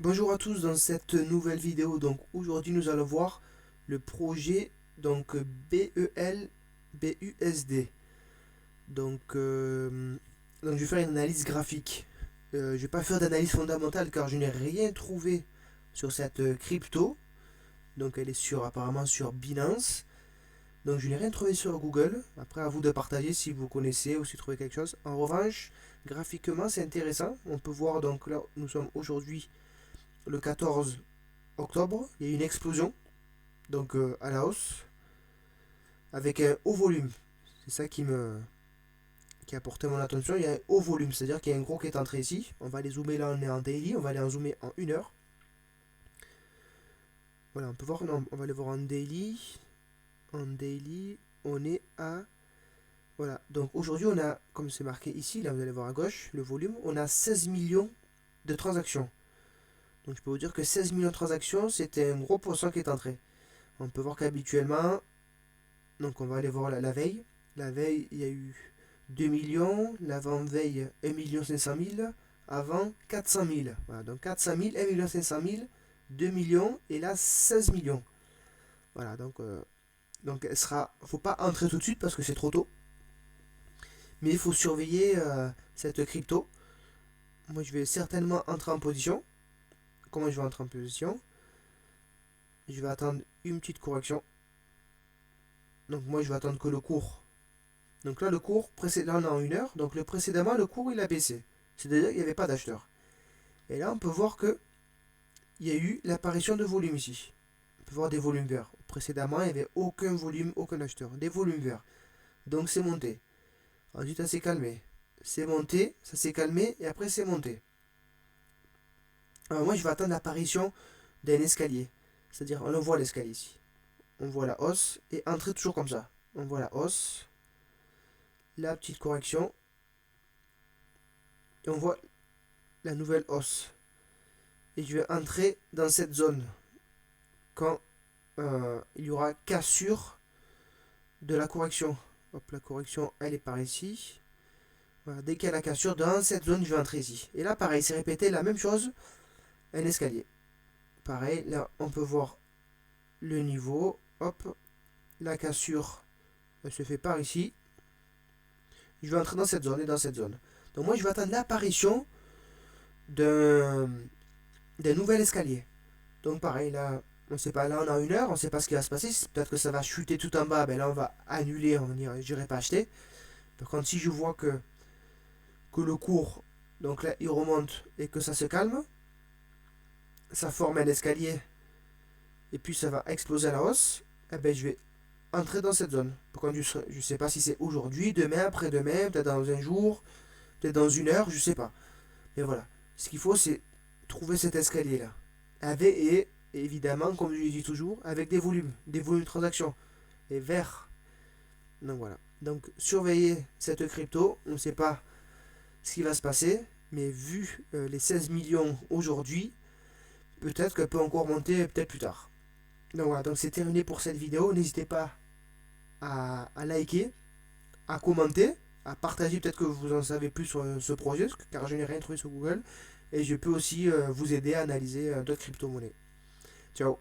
Bonjour à tous dans cette nouvelle vidéo. Donc aujourd'hui nous allons voir le projet BEL BUSD. Donc je vais faire une analyse graphique. Je ne vais pas faire d'analyse fondamentale car je n'ai rien trouvé sur cette crypto. Donc elle est apparemment sur Binance. Donc je n'ai rien trouvé sur Google. Après à vous de partager si vous connaissez ou si vous trouvez quelque chose. En revanche, graphiquement c'est intéressant. On peut voir donc là nous sommes aujourd'hui le 14 octobre, il y a eu une explosion, à la hausse, avec un haut volume. C'est ça qui a porté mon attention. Il y a un haut volume, c'est-à-dire qu'il y a un gros qui est entré ici. On va aller zoomer là, on est en daily, on va aller en zoomer en 1 heure. Voilà, on peut voir, non, on va aller voir en daily. En daily, on est à. Voilà, donc aujourd'hui, on a, comme c'est marqué ici, là vous allez voir à gauche, le volume, on a 16 millions de transactions. Donc je peux vous dire que 16 millions de transactions, c'était un gros poisson qui est entré. On peut voir qu'habituellement, donc on va aller voir la veille. La veille, il y a eu 2 millions, l'avant-veille 1 500 000, avant 400 000. Voilà, donc 400 000, 1 500 000, 2 millions et là 16 millions. Voilà, donc elle sera. Faut pas entrer tout de suite parce que c'est trop tôt. Mais il faut surveiller cette crypto. Moi je vais certainement entrer en position. Comment je vais entrer en position? Je vais attendre une petite correction. Donc moi je vais attendre que le cours. Donc là le cours précédent en 1 heure. Donc le précédemment le cours il a baissé. C'est-à-dire qu'il n'y avait pas d'acheteur. Et là on peut voir que il y a eu l'apparition de volume ici. On peut voir des volumes verts. Précédemment il n'y avait aucun volume, aucun acheteur. Des volumes verts. Donc c'est monté. Ensuite ça s'est calmé. C'est monté, ça s'est calmé et après c'est monté. Alors moi je vais attendre l'apparition d'un escalier. C'est-à-dire on voit l'escalier ici. On voit la hausse et entrer toujours comme ça. On voit la hausse, la petite correction et on voit la nouvelle hausse. Et je vais entrer dans cette zone quand il y aura cassure de la correction. Hop, la correction elle est par ici. Voilà, dès qu'il y a la cassure dans cette zone, je vais entrer ici. Et là pareil, c'est répété la même chose, un escalier. Pareil, là on peut voir le niveau. Hop, la cassure elle se fait par ici. Je vais entrer dans cette zone et dans cette zone. Donc moi je vais attendre l'apparition d'un nouvel escalier. Donc pareil, là, on sait pas, là on a 1 heure, on sait pas ce qui va se passer. Peut-être que ça va chuter tout en bas, ben là on va annuler, on va dire, j'irai pas acheter. Par contre, si je vois que le cours, donc là il remonte et que ça se calme, ça forme un escalier et puis ça va exploser à la hausse, eh ben je vais entrer dans cette zone. Par contre, je sais pas si c'est aujourd'hui, demain, après-demain, peut-être dans un jour, peut-être dans 1 heure, je sais pas. Mais voilà, ce qu'il faut c'est trouver cet escalier là. Et évidemment, comme je le dis toujours, avec des volumes de transactions. Et vert. Donc voilà. Donc surveillez cette crypto. On ne sait pas ce qui va se passer. Mais vu les 16 millions aujourd'hui, peut-être qu'elle peut encore monter peut-être plus tard. Donc voilà, donc c'est terminé pour cette vidéo. N'hésitez pas à liker, à commenter, à partager peut-être que vous en savez plus sur ce projet, car je n'ai rien trouvé sur Google. Et je peux aussi vous aider à analyser d'autres crypto-monnaies. Ciao.